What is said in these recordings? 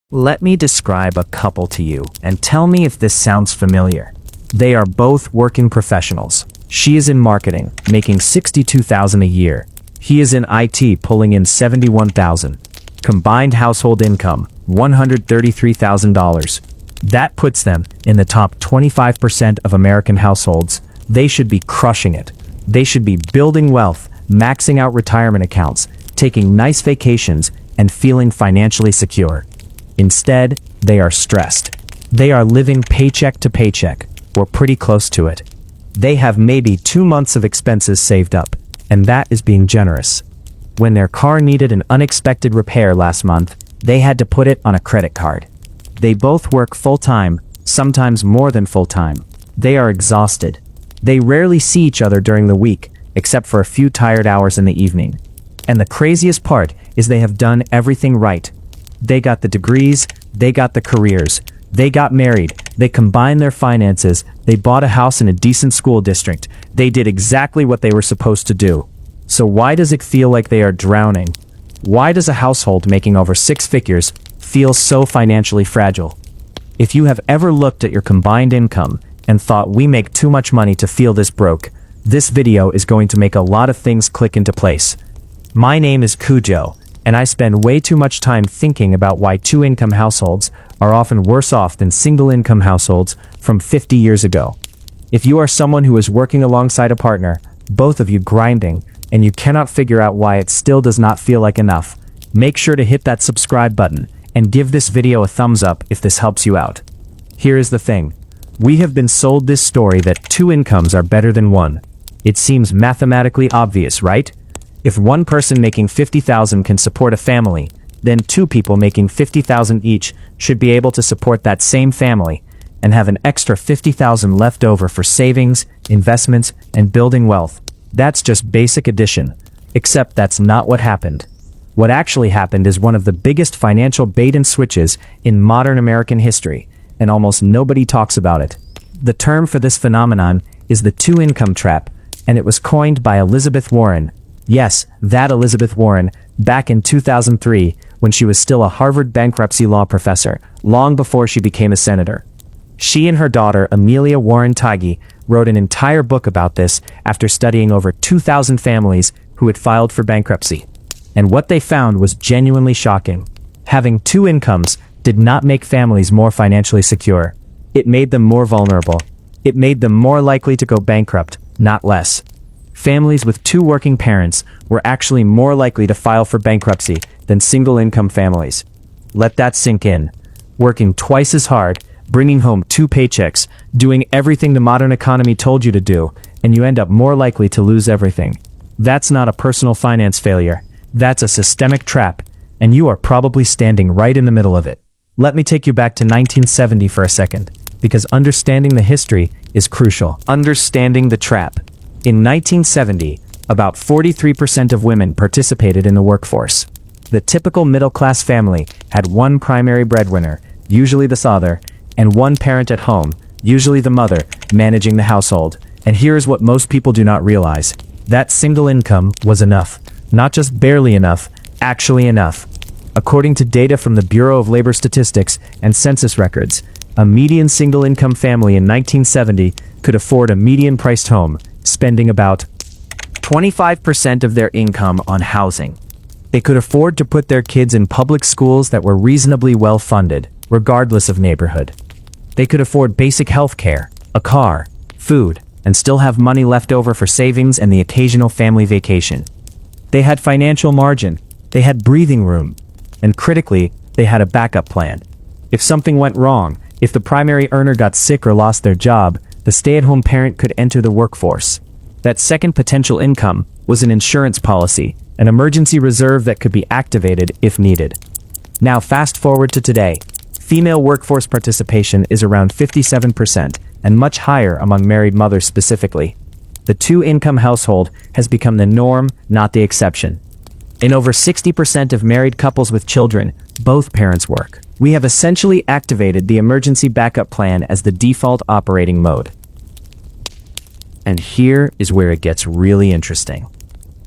Let me describe a couple to you and tell me if this sounds familiar. They are both working professionals. She is in marketing, making $62,000 a year. He is in IT, pulling in $71,000. Combined household income, $133,000. That puts them in the top 25% of American households. They should be crushing it. They should be building wealth, maxing out retirement accounts, taking nice vacations, and feeling financially secure. Instead, they are stressed. They are living paycheck to paycheck, or pretty close to it. They have maybe 2 months of expenses saved up, and that is being generous. When their car needed an unexpected repair last month, they had to put it on a credit card. They both work full-time, sometimes more than full-time. They are exhausted. They rarely see each other during the week, except for a few tired hours in the evening. And the craziest part is they have done everything right. They got the degrees, they got the careers, they got married, they combined their finances, they bought a house in a decent school district. They did exactly what they were supposed to do. So why does it feel like they are drowning? Why does a household making over 6 figures feel so financially fragile? If you have ever looked at your combined income and thought we make too much money to feel this broke, this video is going to make a lot of things click into place. My name is Cujo, and I spend way too much time thinking about why 2-income households are often worse off than single-income households from 50 years ago. If you are someone who is working alongside a partner, both of you grinding, and you cannot figure out why it still does not feel like enough, make sure to hit that subscribe button and give this video a thumbs up if this helps you out. Here is the thing. We have been sold this story that 2 incomes are better than 1. It seems mathematically obvious, right? If one person making $50,000 can support a family, then 2 people making $50,000 each should be able to support that same family and have an extra $50,000 left over for savings, investments, and building wealth. That's just basic addition. Except that's not what happened. What actually happened is one of the biggest financial bait and switches in modern American history, and almost nobody talks about it. The term for this phenomenon is the 2-income trap, and it was coined by Elizabeth Warren. Yes, that Elizabeth Warren, back in 2003, when she was still a Harvard bankruptcy law professor, long before she became a senator. She and her daughter, Amelia Warren Tighe, wrote an entire book about this after studying over 2,000 families who had filed for bankruptcy. And what they found was genuinely shocking. Having 2 incomes did not make families more financially secure. It made them more vulnerable. It made them more likely to go bankrupt, not less. Families with 2 working parents were actually more likely to file for bankruptcy than single-income families. Let that sink in. Working twice as hard, bringing home 2 paychecks, doing everything the modern economy told you to do, and you end up more likely to lose everything. That's not a personal finance failure. That's a systemic trap, and you are probably standing right in the middle of it. Let me take you back to 1970 for a second, because understanding the history is crucial. Understanding the trap. In 1970, about 43% of women participated in the workforce. The typical middle-class family had 1 primary breadwinner, usually the father, and 1 parent at home, usually the mother, managing the household. And here's what most people do not realize. That single income was enough. Not just barely enough, actually enough. According to data from the Bureau of Labor Statistics and census records, a median single-income family in 1970 could afford a median-priced home, spending about 25% of their income on housing. They could afford to put their kids in public schools that were reasonably well-funded, regardless of neighborhood. They could afford basic health care, a car, food, and still have money left over for savings and the occasional family vacation. They had financial margin, they had breathing room, and critically, they had a backup plan. If something went wrong, if the primary earner got sick or lost their job, the stay-at-home parent could enter the workforce. That second potential income was an insurance policy, an emergency reserve that could be activated if needed. Now fast forward to today. Female workforce participation is around 57%, and much higher among married mothers specifically. The 2-income household has become the norm, not the exception. In over 60% of married couples with children, both parents work. We have essentially activated the emergency backup plan as the default operating mode. And here is where it gets really interesting.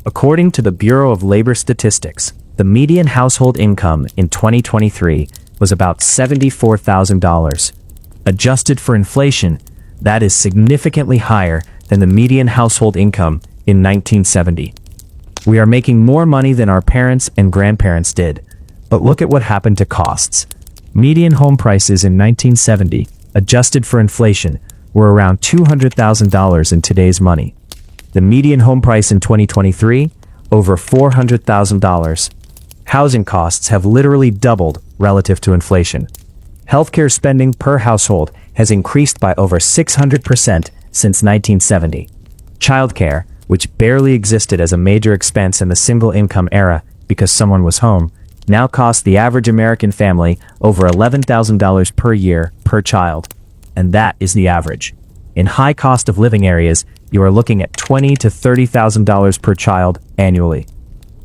According to the Bureau of Labor Statistics, the median household income in 2023 was about $74,000. Adjusted for inflation, that is significantly higher than the median household income in 1970. We are making more money than our parents and grandparents did, but look at what happened to costs. Median home prices in 1970, adjusted for inflation, were around $200,000 in today's money. The median home price in 2023, over $400,000. Housing costs have literally doubled relative to inflation. Healthcare spending per household has increased by over 600% since 1970. Childcare, which barely existed as a major expense in the single-income era because someone was home, now costs the average American family over $11,000 per year per child. And that is the average. In high cost of living areas, you are looking at $20,000 to $30,000 per child annually.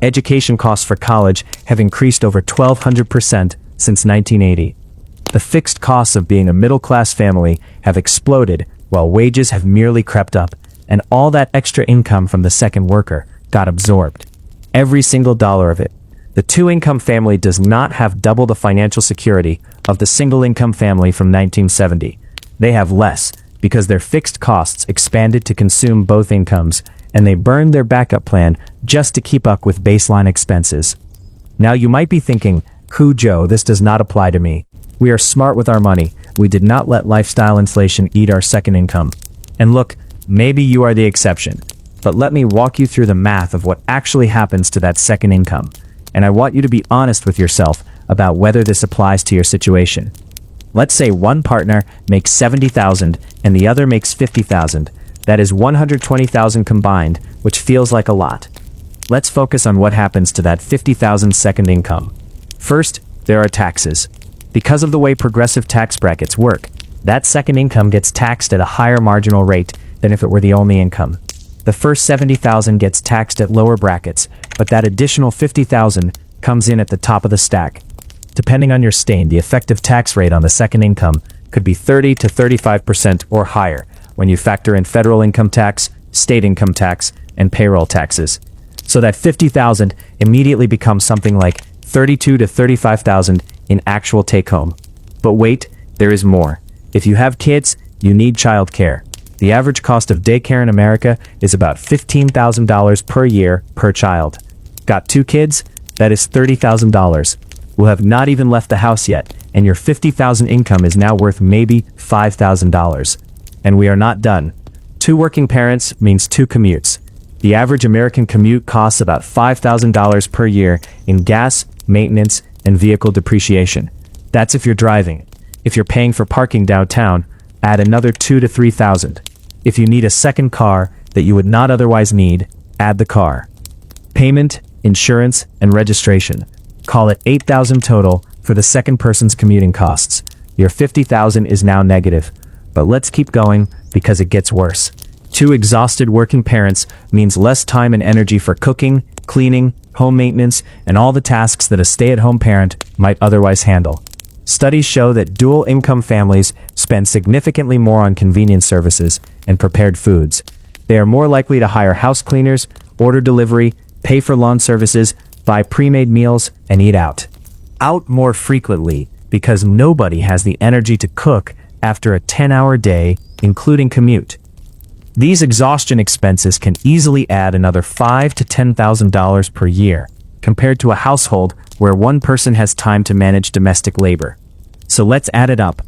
Education costs for college have increased over 1,200% since 1980. The fixed costs of being a middle-class family have exploded while wages have merely crept up, and all that extra income from the second worker got absorbed. Every single dollar of it. The two-income family does not have double the financial security of the single-income family from 1970. They have less, because their fixed costs expanded to consume both incomes, and they burned their backup plan just to keep up with baseline expenses. Now you might be thinking, Joe, this does not apply to me. We are smart with our money. We did not let lifestyle inflation eat our second income. And look, maybe you are the exception, but let me walk you through the math of what actually happens to that second income. And I want you to be honest with yourself about whether this applies to your situation. Let's say one partner makes $70,000 and the other makes $50,000. That is $120,000 combined, which feels like a lot. Let's focus on what happens to that $50,000 second income. First, there are taxes. Because of the way progressive tax brackets work, that second income gets taxed at a higher marginal rate than if it were the only income. The first $70,000 gets taxed at lower brackets, but that additional $50,000 comes in at the top of the stack. Depending on your state, the effective tax rate on the second income could be 30 to 35% or higher when you factor in federal income tax, state income tax, and payroll taxes. So that $50,000 immediately becomes something like $32,000 to $35,000 in actual take-home. But wait, there is more. If you have kids, you need childcare. The average cost of daycare in America is about $15,000 per year per child. Got two kids? That is $30,000. We'll have not even left the house yet, and your $50,000 income is now worth maybe $5,000. And we are not done. Two working parents means two commutes. The average American commute costs about $5,000 per year in gas, maintenance, and vehicle depreciation. That's if you're driving. If you're paying for parking downtown, add another $2,000 to $3,000. If you need a second car that you would not otherwise need, add the car. Payment, insurance, and registration. Call it $8,000 total for the second person's commuting costs. Your $50,000 is now negative. But let's keep going because it gets worse. Two exhausted working parents means less time and energy for cooking, cleaning, home maintenance, and all the tasks that a stay-at-home parent might otherwise handle. Studies show that dual-income families spend significantly more on convenience services and prepared foods. They are more likely to hire house cleaners, order delivery, pay for lawn services, buy pre-made meals, and eat out. Out more frequently because nobody has the energy to cook after a 10-hour day, including commute. These exhaustion expenses can easily add another $5,000 to $10,000 per year, compared to a household where one person has time to manage domestic labor. So let's add it up.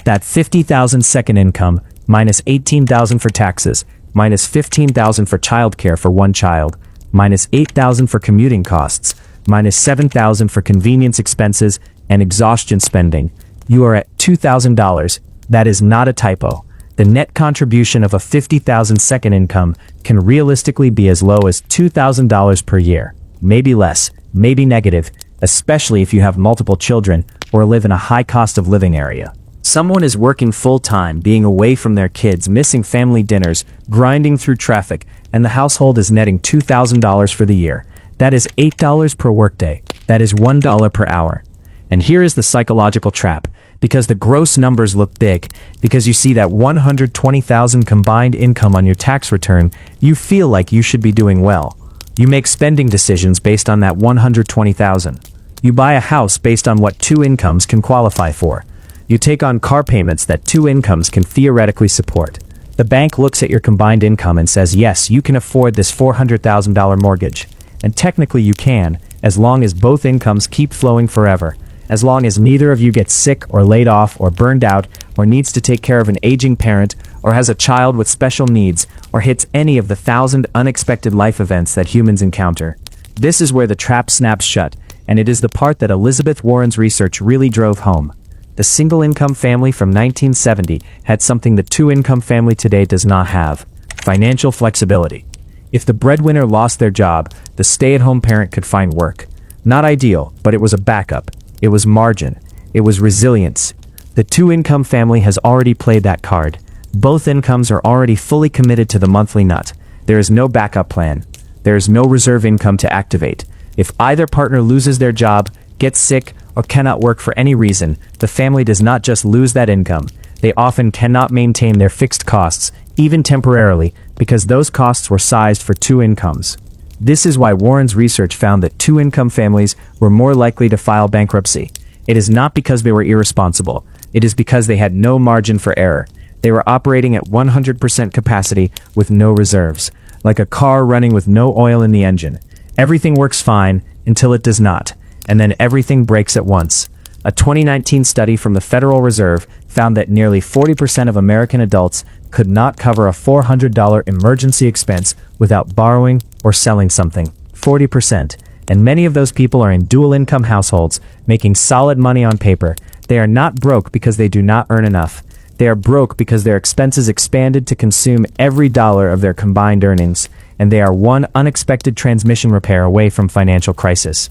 That $50,000 second income, minus $18,000 for taxes, minus $15,000 for childcare for one child, minus $8,000 for commuting costs, minus $7,000 for convenience expenses and exhaustion spending, you are at $2,000. That is not a typo. The net contribution of a $50,000 second income can realistically be as low as $2,000 per year. Maybe less, maybe negative, especially if you have multiple children or live in a high cost of living area. Someone is working full-time, being away from their kids, missing family dinners, grinding through traffic, and the household is netting $2,000 for the year. That is $8 per workday. That is $1 per hour. And here is the psychological trap. Because the gross numbers look big, because you see that $120,000 combined income on your tax return, you feel like you should be doing well. You make spending decisions based on that $120,000. You buy a house based on what two incomes can qualify for. You take on car payments that two incomes can theoretically support. The bank looks at your combined income and says, yes, you can afford this $400,000 mortgage. And technically you can, as long as both incomes keep flowing forever. As long as neither of you gets sick or laid off or burned out or needs to take care of an aging parent or has a child with special needs or hits any of the 1,000 unexpected life events that humans encounter. This is where the trap snaps shut, and it is the part that Elizabeth Warren's research really drove home. The single-income family from 1970 had something the two-income family today does not have: financial flexibility. If the breadwinner lost their job, the stay-at-home parent could find work. Not ideal, but it was a backup. It was margin. It was resilience. The two-income family has already played that card. Both incomes are already fully committed to the monthly nut. There is no backup plan. There is no reserve income to activate. If either partner loses their job, gets sick, or cannot work for any reason, the family does not just lose that income. They often cannot maintain their fixed costs, even temporarily, because those costs were sized for two incomes. This is why Warren's research found that two-income families were more likely to file bankruptcy. It is not because they were irresponsible. It is because they had no margin for error. They were operating at 100% capacity with no reserves, like a car running with no oil in the engine. Everything works fine until it does not, and then everything breaks at once. A 2019 study from the Federal Reserve found that nearly 40% of American adults could not cover a $400 emergency expense without borrowing or selling something. 40%. And many of those people are in dual-income households, making solid money on paper. They are not broke because they do not earn enough. They are broke because their expenses expanded to consume every dollar of their combined earnings, and they are one unexpected transmission repair away from financial crisis.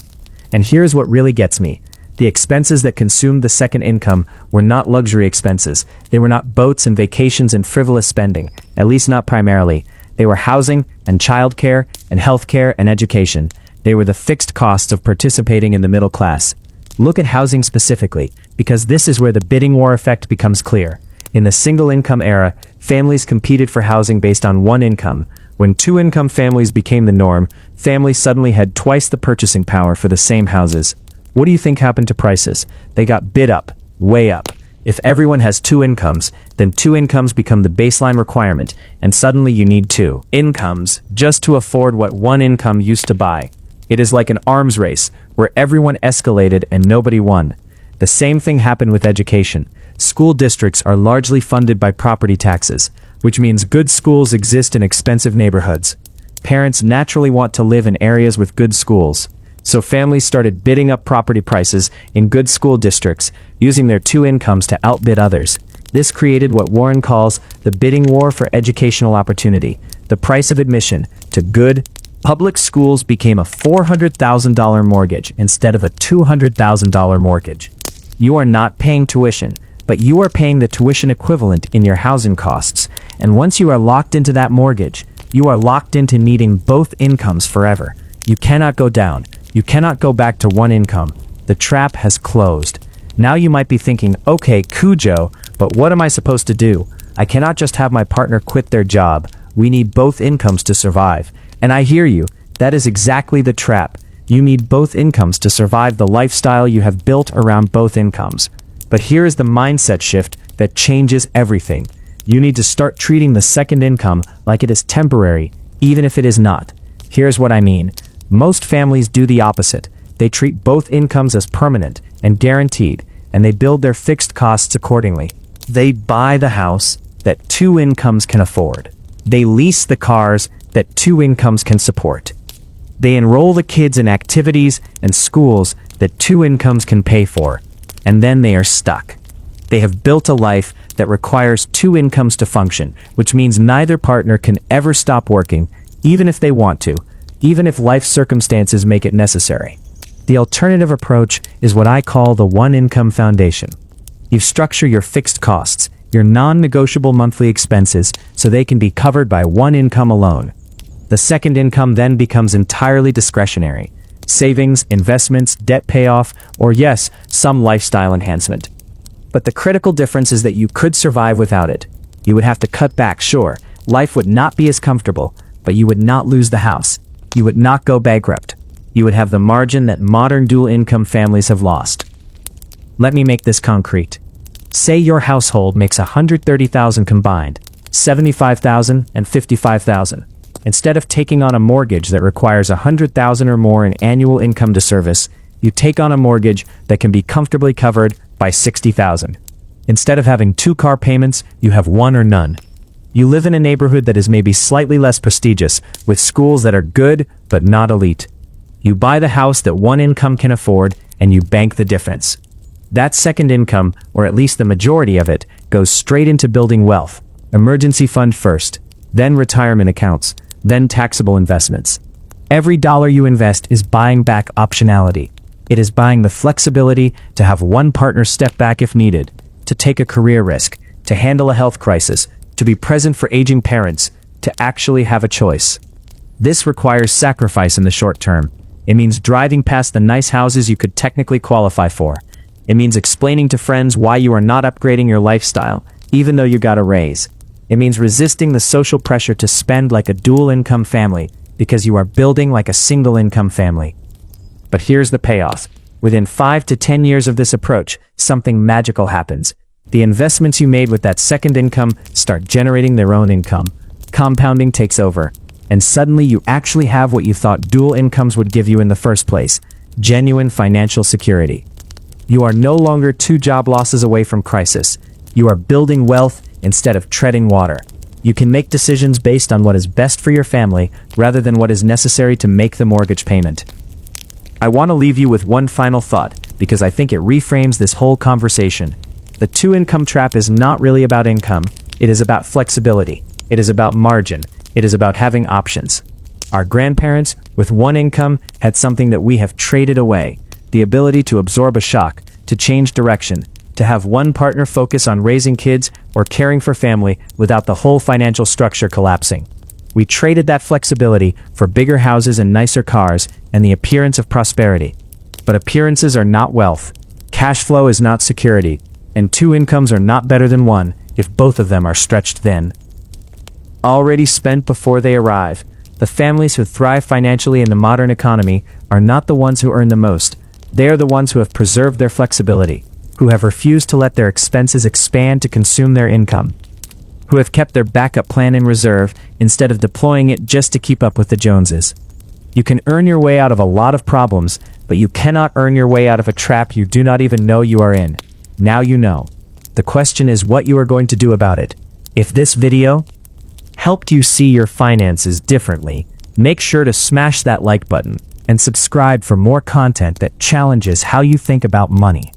And here's what really gets me. The expenses that consumed the second income were not luxury expenses. They were not boats and vacations and frivolous spending, at least not primarily. They were housing and childcare and healthcare and education. They were the fixed costs of participating in the middle class. Look at housing specifically, because this is where the bidding war effect becomes clear. In the single-income era, families competed for housing based on one income. When two-income families became the norm, families suddenly had twice the purchasing power for the same houses. What do you think happened to prices? They got bid up, way up. If everyone has two incomes, then two incomes become the baseline requirement, and suddenly you need two incomes just to afford what one income used to buy. It is like an arms race, where everyone escalated and nobody won. The same thing happened with education. School districts are largely funded by property taxes, which means good schools exist in expensive neighborhoods. Parents naturally want to live in areas with good schools. So families started bidding up property prices in good school districts, using their two incomes to outbid others. This created what Warren calls the bidding war for educational opportunity. The price of admission to good public schools became a $400,000 mortgage instead of a $200,000 mortgage. You are not paying tuition, but you are paying the tuition equivalent in your housing costs. And once you are locked into that mortgage, you are locked into needing both incomes forever. You cannot go down. You cannot go back to one income. The trap has closed. Now you might be thinking, okay, Cujo, but what am I supposed to do? I cannot just have my partner quit their job. We need both incomes to survive. And I hear you. That is exactly the trap. You need both incomes to survive the lifestyle you have built around both incomes. But here is the mindset shift that changes everything. You need to start treating the second income like it is temporary, even if it is not. Here's what I mean. Most families do the opposite. They treat both incomes as permanent and guaranteed, and they build their fixed costs accordingly. They buy the house that two incomes can afford. They lease the cars that two incomes can support. They enroll the kids in activities and schools that two incomes can pay for, and then they are stuck. They have built a life that requires two incomes to function, which means neither partner can ever stop working, even if they want to, even if life circumstances make it necessary. The alternative approach is what I call the one-income foundation. You structure your fixed costs, your non-negotiable monthly expenses, so they can be covered by one income alone. The second income then becomes entirely discretionary. Savings, investments, debt payoff, or yes, some lifestyle enhancement. But the critical difference is that you could survive without it. You would have to cut back, sure. Life would not be as comfortable, but you would not lose the house. You would not go bankrupt. You would have the margin that modern dual-income families have lost. Let me make this concrete. Say your household makes $130,000 combined, $75,000 and $55,000. Instead of taking on a mortgage that requires $100,000 or more in annual income to service, you take on a mortgage that can be comfortably covered by $60,000. Instead of having 2 car payments, you have 1 or none. You live in a neighborhood that is maybe slightly less prestigious, with schools that are good but not elite. You buy the house that one income can afford, and you bank the difference. That second income, or at least the majority of it, goes straight into building wealth. Emergency fund first, then retirement accounts, then taxable investments. Every dollar you invest is buying back optionality. It is buying the flexibility to have one partner step back if needed, to take a career risk, to handle a health crisis, to be present for aging parents, to actually have a choice. This requires sacrifice in the short term. It means driving past the nice houses you could technically qualify for. It means explaining to friends why you are not upgrading your lifestyle, even though you got a raise. It means resisting the social pressure to spend like a dual-income family because you are building like a single-income family. But here's the payoff. Within 5 to 10 years of this approach, something magical happens. The investments you made with that second income start generating their own income. Compounding takes over. And suddenly you actually have what you thought dual incomes would give you in the first place: genuine financial security. You are no longer 2 job losses away from crisis. You are building wealth instead of treading water. You can make decisions based on what is best for your family rather than what is necessary to make the mortgage payment. I want to leave you with one final thought because I think it reframes this whole conversation. The 2-income trap is not really about income. It is about flexibility. It is about margin. It is about having options. Our grandparents, with 1 income, had something that we have traded away: the ability to absorb a shock, to change direction, to have one partner focus on raising kids or caring for family without the whole financial structure collapsing. We traded that flexibility for bigger houses and nicer cars and the appearance of prosperity. But appearances are not wealth. Cash flow is not security. And 2 incomes are not better than 1 if both of them are stretched thin. Already spent before they arrive, the families who thrive financially in the modern economy are not the ones who earn the most. They are the ones who have preserved their flexibility, who have refused to let their expenses expand to consume their income, who have kept their backup plan in reserve instead of deploying it just to keep up with the Joneses. You can earn your way out of a lot of problems, but you cannot earn your way out of a trap you do not even know you are in. Now you know. The question is what you are going to do about it. If this video helped you see your finances differently, make sure to smash that like button and subscribe for more content that challenges how you think about money.